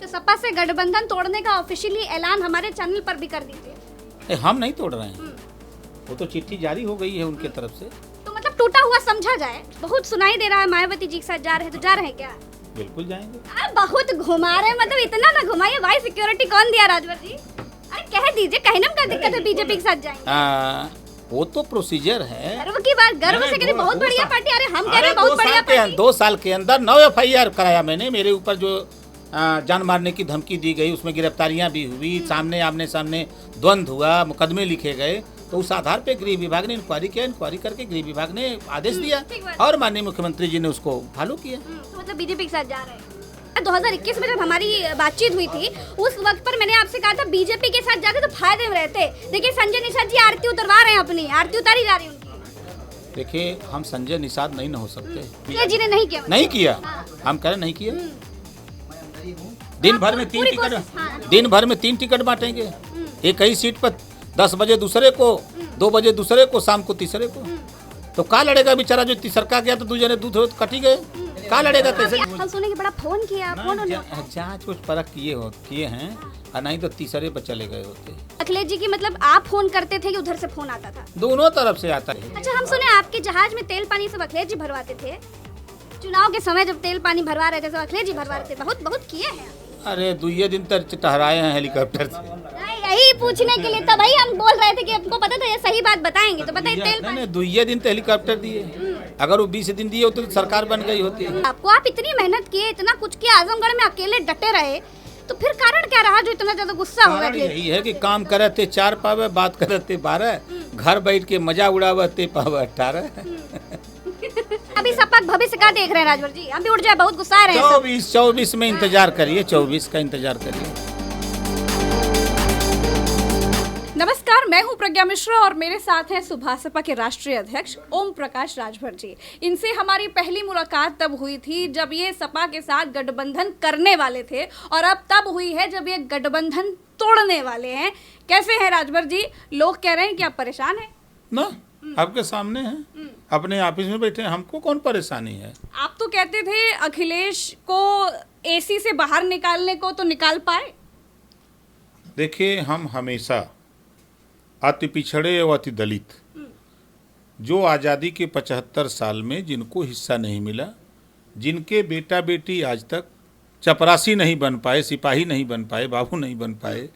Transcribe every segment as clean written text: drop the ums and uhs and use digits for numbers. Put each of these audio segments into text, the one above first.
तो सपा से गठबंधन तोड़ने का ऑफिशियली ऐलान हमारे चैनल पर भी कर दीजिए। हम नहीं तोड़ रहे हैं, वो तो चिट्ठी जारी हो गई है उनके तरफ से। तो मतलब टूटा हुआ समझा जाए। बहुत सुनाई दे रहा है मायावती जी के साथ जा रहे हैं, तो जा रहे हैं क्या? बिल्कुल जाएंगे। बहुत घुमा रहे हैं, मतलब इतना ना घुमाइए भाई। सिक्योरिटी कौन दिया राजभर जी? अरे कह दीजिए, कहने में क्या दिक्कत है? बीजेपी के साथ जाएंगे। वो तो प्रोसीजर है। गर्व की बात, गर्व से कह रहे बहुत बढ़िया पार्टी। अरे हम कह रहे हैं बहुत बढ़िया पार्टी। 2 साल के अंदर 9 FIR कराया मैंने। मेरे ऊपर जो जान मारने की धमकी दी गई, उसमें गिरफ्तारियां भी हुई, सामने आमने सामने द्वंद्व हुआ, मुकदमे लिखे गए। तो उस आधार पे गृह विभाग ने इंक्वायरी किया। इंक्वायरी करके गृह विभाग ने आदेश दिया और माननीय मुख्यमंत्री जी ने उसको फॉलो किया। तो मतलब बीजेपी के साथ जा रहे हैं। 2021 में जब हमारी बातचीत हुई थी, उस वक्त पर मैंने आपसे कहा था बीजेपी के साथ जाते तो फायदे में रहते। देखिए संजय निषाद जी आरती उतरवा रहे हैं, अपनी आरती उतारी जा रही है उनकी। देखिए हम संजय निषाद नहीं न हो सकते। संजय जी ने नहीं किया, नहीं किया। हम कह रहे नहीं किया। दिन भर में 3 टिकट, दिन भर में 3 टिकट बांटेंगे। एक ही सीट पर 10 बजे दूसरे को, 2 बजे दूसरे को, शाम को तीसरे को। तो का लड़ेगा बेचारा? जो तीसरका गया तो दूसरे दूध कटी गए, का लड़ेगा? कैसे? हम सुने कि बड़ा फोन किया, फोन जांच कुछ परख किए हैं, और नहीं तो तीसरे पर चले गए होते। अखिलेश जी की मतलब आप फोन करते थे कि उधर से फोन आता था? दोनों तरफ से आता है। अच्छा, हम सुने आपके जहाज में तेल पानी सब अखिलेश जी भरवाते थे। चुनाव के समय जब तेल पानी भरवा रहे थे सब अखिलेश जी भरवा रहे थे। बहुत बहुत किए हैं। अरे 2 दिन तक टहराए हैं हेलीकॉप्टर से। यही पूछने के लिए तभी हम बोल रहे थे कि आपको पता था ये सही बात बताएंगे, तो बताइए। तेल पानी 2 दिन तो हेलीकॉप्टर दिए। अगर वो 20 दिन दिए होते तो सरकार बन गई होती। आपको, आप इतनी मेहनत किए, इतना कुछ किया, आजमगढ़ में अकेले डटे रहे, तो फिर कारण क्या रहा जो इतना ज्यादा गुस्सा हो गया? यही है कि काम करे थे 4 पावे, बात करे थे 12, घर बैठ के मजा उड़ावे थे पावे 18। अभी सपा भविष्य का देख रहे हैं राजभर जी? अभी उठ जाए, बहुत गुस्सा आ रहे हैं। 24 में इंतजार करिए, 24 का इंतजार करिए। नमस्कार, मैं हूं प्रज्ञा मिश्रा और मेरे साथ हैं सुभासपा के राष्ट्रीय अध्यक्ष ओम प्रकाश राजभर जी। इनसे हमारी पहली मुलाकात तब हुई थी जब ये सपा के साथ गठबंधन करने वाले थे, और अब तब हुई है जब ये गठबंधन तोड़ने वाले हैं। कैसे हैं राजभर जी? लोग कह रहे हैं कि आप परेशान हैं ना? आपके सामने हैं, अपने ऑफिस में बैठे हैं, हमको कौन परेशानी है? आप तो कहते थे अखिलेश को AC से बाहर निकालने को, तो निकाल पाए? देखिए, हम हमेशा अति पिछड़े और अति दलित, जो आज़ादी के 75 साल में जिनको हिस्सा नहीं मिला, जिनके बेटा बेटी आज तक चपरासी नहीं बन पाए, सिपाही नहीं बन पाए, बाबू नहीं बन पाए,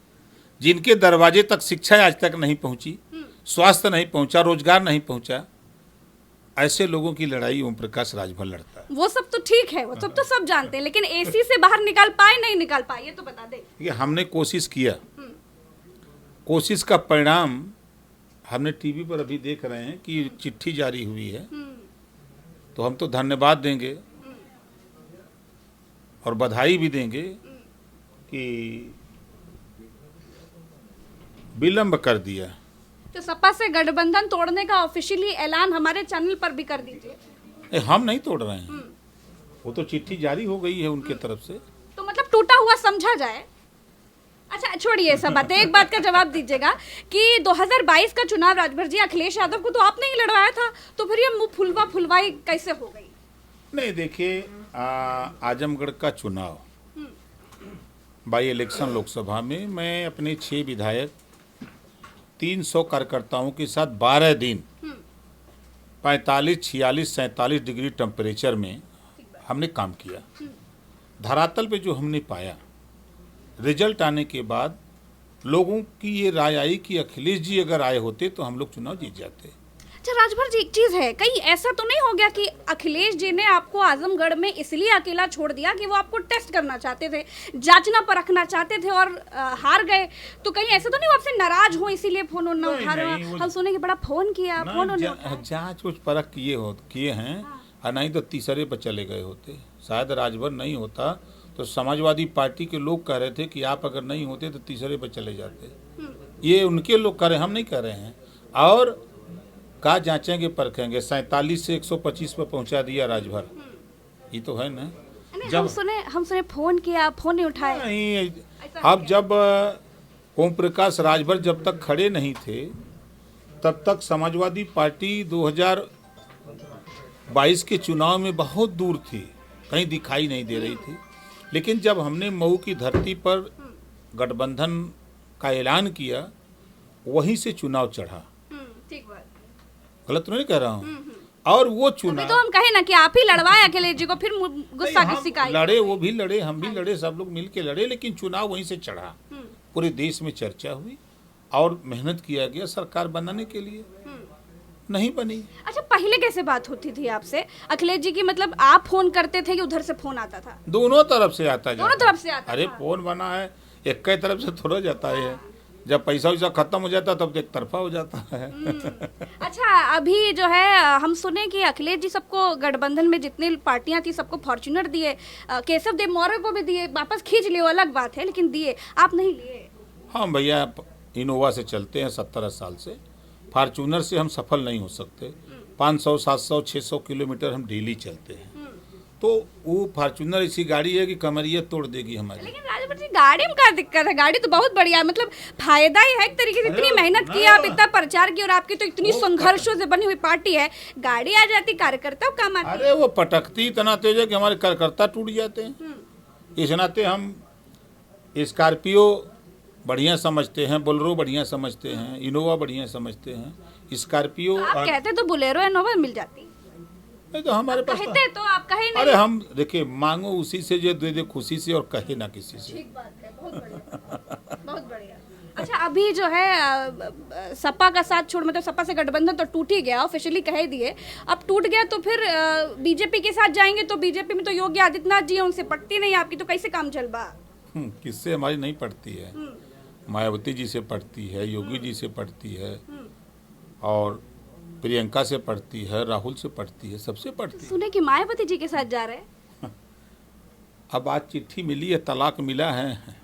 जिनके दरवाजे तक शिक्षा आज तक नहीं पहुंची, स्वास्थ्य नहीं पहुंचा, रोजगार नहीं पहुंचा, ऐसे लोगों की लड़ाई ओम प्रकाश राजभर लड़ता है। वो सब तो ठीक है, वो सब तो सब जानते हैं, लेकिन AC से बाहर निकाल पाए, नहीं निकाल पाए, ये तो बता दे। ये हमने कोशिश किया, कोशिश का परिणाम हमने टीवी पर अभी देख रहे हैं कि चिट्ठी जारी हुई है। तो हम तो धन्यवाद देंगे और बधाई भी देंगे कि विलंब कर दिया। तो सपा से गठबंधन तोड़ने का ऑफिशियली ऐलान हमारे चैनल पर भी कर दीजिए। हम नहीं तोड़ रहे हैं, वो तो चिट्ठी जारी हो गई है उनके तरफ से। तो मतलब टूटा हुआ समझा जाए। अच्छा छोड़िए सब बातें, एक बात का जवाब दीजिएगा कि 2022 का चुनाव राजभर जी, अखिलेश यादव को तो आपने ही लड़वाया था, तो फिर ये मुंह फुलवा फुलवाई कैसे हो गई? नहीं, देखिए, आजमगढ़ का चुनाव बाई इलेक्शन लोकसभा में मैं अपने 6 विधायक, 300 कार्यकर्ताओं के साथ 12 दिन 45, 46, 47 डिग्री टेम्परेचर में हमने काम किया। धरातल पे जो हमने पाया, रिजल्ट आने के बाद लोगों की ये राय आई कि अखिलेश जी अगर आए होते तो हम लोग चुनाव जीत जाते। अच्छा राजभर जी, एक चीज है, कहीं ऐसा तो नहीं हो गया कि अखिलेश जी ने आपको आजमगढ़ में इसलिए अकेला छोड़ दिया कि वो आपको टेस्ट करना चाहते थे, जांचना परखना चाहते थे और हार गए? तो कहीं ऐसा तो नहीं वो आपसे नाराज हो इसीलिए फोन ना उठा रहे? हम सुने कि बड़ा फोन किया, फोन जांच कुछ परख किए हैं, और नहीं तो तीसरे पर चले गए होते। शायद राजभर नहीं होता तो समाजवादी पार्टी के लोग कह रहे थे कि आप अगर नहीं होते तो तीसरे पर चले जाते। ये उनके लोग कह रहे हैं, हम नहीं कह रहे हैं। और का जांचेंगे परखेंगे, 47 से 125 पर पहुंचा दिया राजभर, ये तो है ना। जब हम सुने फोन किया, फोन नहीं उठाए। नहीं, अब जब ओम प्रकाश राजभर जब तक खड़े नहीं थे तब तक समाजवादी पार्टी 2022 के चुनाव में बहुत दूर थी, कहीं दिखाई नहीं दे रही थी। लेकिन जब हमने मऊ की धरती पर गठबंधन का ऐलान किया, वहीं से चुनाव चढ़ा। ठीक बात। गलत तो नहीं कह रहा हूँ। और वो अभी चुनाव तो हम कहे ना कि आप ही लड़वाए अखिलेश जी को, फिर गुस्सा हम किसी का आई? लड़े, वो भी लड़े, हम भी लड़े, सब लोग मिल के लड़े, लेकिन चुनाव वहीं से चढ़ा। पूरे देश में चर्चा हुई और मेहनत किया गया सरकार बनाने के लिए, नहीं बनी। अच्छा, पहले कैसे बात होती थी आपसे अखिलेश जी की? मतलब आप फोन करते थे कि उधर से फोन आता था? दोनों तरफ से आता दोनों जाता। तरफ से आता अरे था। फोन बना है, एक कई तरफ से थोड़ा जाता है। जब पैसा वैसा खत्म हो जाता तब तो एक तरफा हो जाता है। अच्छा, अभी जो है हम सुने कि अखिलेश जी सबको गठबंधन में जितनी पार्टियां थी सबको फॉर्च्यूनर दिए, केशव देव मौर्य को भी दिए, वापस खींच लिए, वो अलग बात है, लेकिन दिए, आप नहीं लिए। हाँ भैया, इनोवा से चलते हैं 17 साल से, फॉर्चूनर से हम सफल नहीं हो सकते। 500, 700, 600 किलोमीटर हम डेली चलते हैं, तो वो फॉर्चूनर ऐसी गाड़ी है कि कमरिया तोड़ देगी हमारी। लेकिन राजभर जी, गाड़ी में क्या दिक्कत है? गाड़ी तो बहुत बढ़िया है, मतलब फायदा ही है एक तरीके से। इतनी मेहनत की, आप इतना प्रचार किया, और आपकी तो इतनी संघर्षों से बनी हुई पार्टी है, गाड़ी आ जाती, कार्यकर्ता काम आती। अरे वो पटकती इतना तेज है कि हमारे कार्यकर्ता टूट जाते हैं। इस नाते हम स्कॉर्पियो बढ़िया समझते हैं, बोलेरो बढ़िया समझते हैं, इनोवा बढ़िया समझते हैं। स्कॉर्पियो आप कहते तो बोलेरो इनोवा मिल जाती, नहीं तो हमारे पास कहते तो आप कहे नहीं। अरे हम देखिए, मांगो उसी से जो दे दे खुशी से, और कहे ना किसी से। ठीक बात है, बहुत बढ़िया, बहुत बढ़िया। अच्छा, अभी जो है सपा का साथ छोड़, मतलब सपा से गठबंधन तो टूट ही गया, ऑफिशियली कह दिए। अब टूट गया तो फिर बीजेपी के साथ जाएंगे, तो बीजेपी में तो योगी आदित्यनाथ जी हैं, उनसे पटती नहीं आपकी, तो कैसे काम चल बा? किससे हमारी नहीं पड़ती है? मायावती जी से पड़ती है, योगी जी से पड़ती है, और प्रियंका से पड़ती है, राहुल से पड़ती है, सबसे पड़ती है। सुने कि मायावती जी के साथ जा रहे हैं। अब आज चिट्ठी मिली है, तलाक मिला है,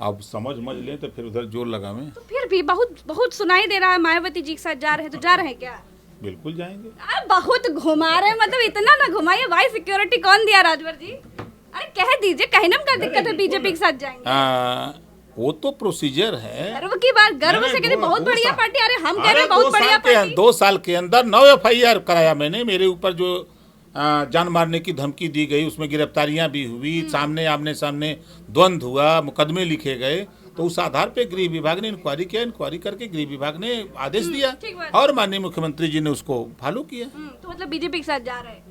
अब समझ लें तो फिर उधर जोर लगावें। तो फिर भी बहुत बहुत सुनाई दे रहा है मायावती जी के साथ जा रहे हैं, तो जा रहे हैं क्या? बिल्कुल जाएंगे। बहुत घुमा रहे हैं, मतलब इतना ना घुमाइए भाई, सिक्योरिटी कौन दिया राजभर जी? अरे कह दीजिए, कहने में क्या दिक्कत है, बीजेपी के साथ जाएंगे? वो तो प्रोसीजर है। गर्व की बात, गर्व से कहते बहुत बढ़िया पार्टी। अरे हम कह रहे हैं बहुत बढ़िया पार्टी। 2 साल के अंदर 9 FIR कराया मैंने। मेरे ऊपर जो जान मारने की धमकी दी गई, उसमें गिरफ्तारियां भी हुई, सामने आमने सामने द्वंद्व हुआ, मुकदमे लिखे गए, तो उस आधार पे गृह विभाग ने इंक्वायरी किया। इंक्वायरी करके गृह विभाग ने आदेश दिया और माननीय मुख्यमंत्री जी ने उसको फॉलो किया। तो मतलब बीजेपी के साथ जा रहे हैं।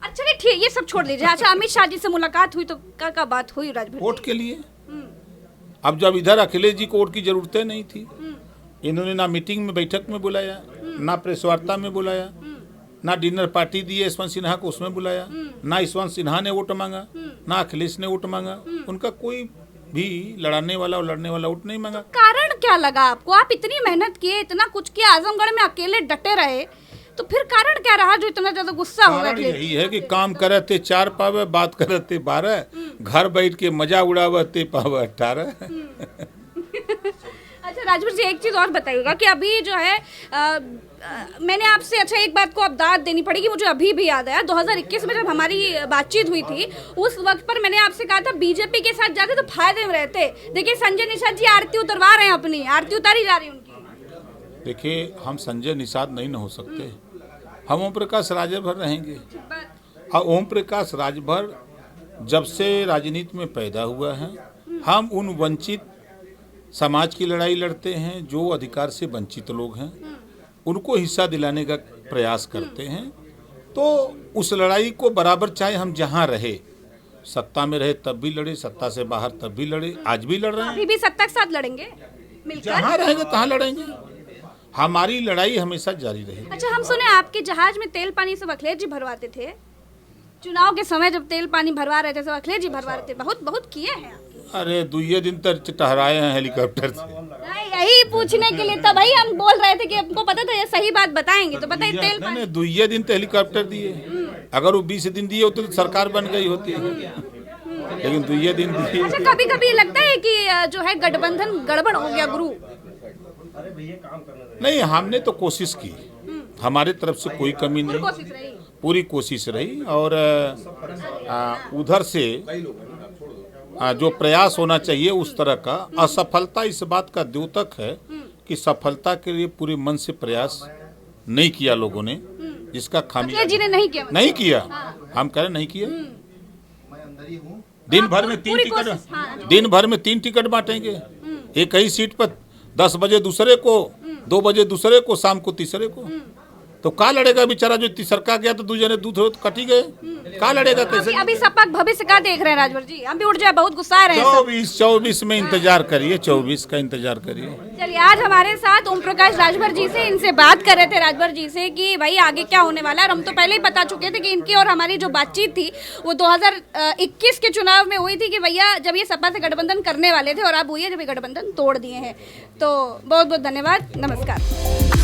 अच्छा ठीक, ये सब छोड़ दीजिए। अच्छा, अमित शाह जी से मुलाकात हुई तो क्या बात हुई राजभर? वोट के लिए। अब जब इधर अखिलेश जी को वोट की जरूरत नहीं थी, इन्होंने ना मीटिंग में बैठक में बुलाया, ना प्रेस वार्ता में बुलाया, ना डिनर पार्टी दी यशवंत सिन्हा को उसमें बुलाया, ना यशवंत सिन्हा ने वोट मांगा, ना अखिलेश ने वोट मांगा। उनका कोई भी लड़ाने वाला और लड़ने वाला वोट नहीं मांगा। कारण क्या लगा आपको? आप इतनी मेहनत किए, इतना कुछ किया, आजमगढ़ में अकेले डटे रहे, तो फिर कारण क्या रहा जो इतना ज्यादा गुस्सा हो गया? यही है कि काम करे थे 4 पावे, बात करे थे 12, घर बैठ के मजा उड़ावे थे पावे 18। अच्छा राजभर जी, एक चीज और बताइएगा कि अभी जो है मैंने आपसे, अच्छा एक बात को अब दाद देनी पड़ेगी, मुझे अभी भी याद आया, 2021 में जब हमारी बातचीत हुई थी, उस वक्त पर मैंने आपसे कहा था बीजेपी के साथ जाते तो फायदे में रहते। देखिए संजय निषाद जी आरती उतरवा रहे हैं, अपनी आरती उतारी जा रही है उनकी। देखिए, हम संजय निषाद नहीं न हो सकते, हम ओम प्रकाश राजभर रहेंगे। और ओम प्रकाश राजभर जब से राजनीति में पैदा हुआ है, हम उन वंचित समाज की लड़ाई लड़ते हैं, जो अधिकार से वंचित लोग हैं, उनको हिस्सा दिलाने का प्रयास करते हैं। तो उस लड़ाई को बराबर, चाहे हम जहाँ रहे, सत्ता में रहे तब भी लड़े, सत्ता से बाहर तब भी लड़े, आज भी लड़ रहे हैं। अभी भी सत्ता के साथ लड़ेंगे मिलकर? जहाँ रहेंगे तहाँ लड़ेंगे, हमारी लड़ाई हमेशा जारी रहेगी। अच्छा, हम सुने आपके जहाज में तेल पानी सब अखिलेश जी भरवाते थे, चुनाव के समय जब तेल पानी भरवा रहे थे सब अखिलेश जी भरवा रहे थे, बहुत बहुत किए हैं। अरे 2 दिन तक टहराए हैं हेलीकॉप्टर से। यही पूछने के लिए तभी हम बोल रहे थे कि हमको पता था ये सही बात बताएंगे, तो बताइए तेल पानी। 2 दिन तो हेलीकॉप्टर दिए, अगर वो 20 दिन दिए होते तो सरकार बन गई होती है, लेकिन 2 दिन दिए। अच्छा, कभी कभी लगता है कि जो है गठबंधन गड़बड़ हो गया गुरु? नहीं, हमने तो कोशिश की, हमारे तरफ से कोई कमी नहीं, कोशिश रही, पूरी कोशिश रही। और उधर से जो प्रयास होना चाहिए उस तरह का, असफलता इस बात का द्योतक है कि सफलता के लिए पूरे मन से प्रयास नहीं किया लोगों ने, जिसका खामियाजा जी ने नहीं किया। नहीं किया, हम कह रहे नहीं किया। दिन भर में 3 पूरी टिकट, कोशिश, हाँ। दिन भर में 3 टिकट बांटेंगे, एक ही सीट पर 10 बजे दूसरे को, 2 बजे दूसरे को, शाम को तीसरे को। तो का लड़ेगा बेचारा, जो तीसरका गया तो दूसरे ने दूध कटी गए, का लड़ेगा कैसे? अभी सपा भविष्य का देख रहे हैं राजभर जी? अभी उठ जाए, बहुत गुस्सा रहे हैं सब। 24 में इंतजार करिए, 24 का इंतजार करिए। चलिए, आज हमारे साथ ओम प्रकाश राजभर जी से, इनसे बात कर रहे थे राजभर जी से कि भाई आगे क्या होने वाला है। और हम तो पहले ही बता चुके थे कि इनकी और हमारी जो बातचीत थी वो 2021 के चुनाव में हुई थी कि भैया जब ये सपा से गठबंधन करने वाले थे, और अब हुई है जब ये गठबंधन तोड़ दिए हैं। तो बहुत बहुत धन्यवाद, नमस्कार।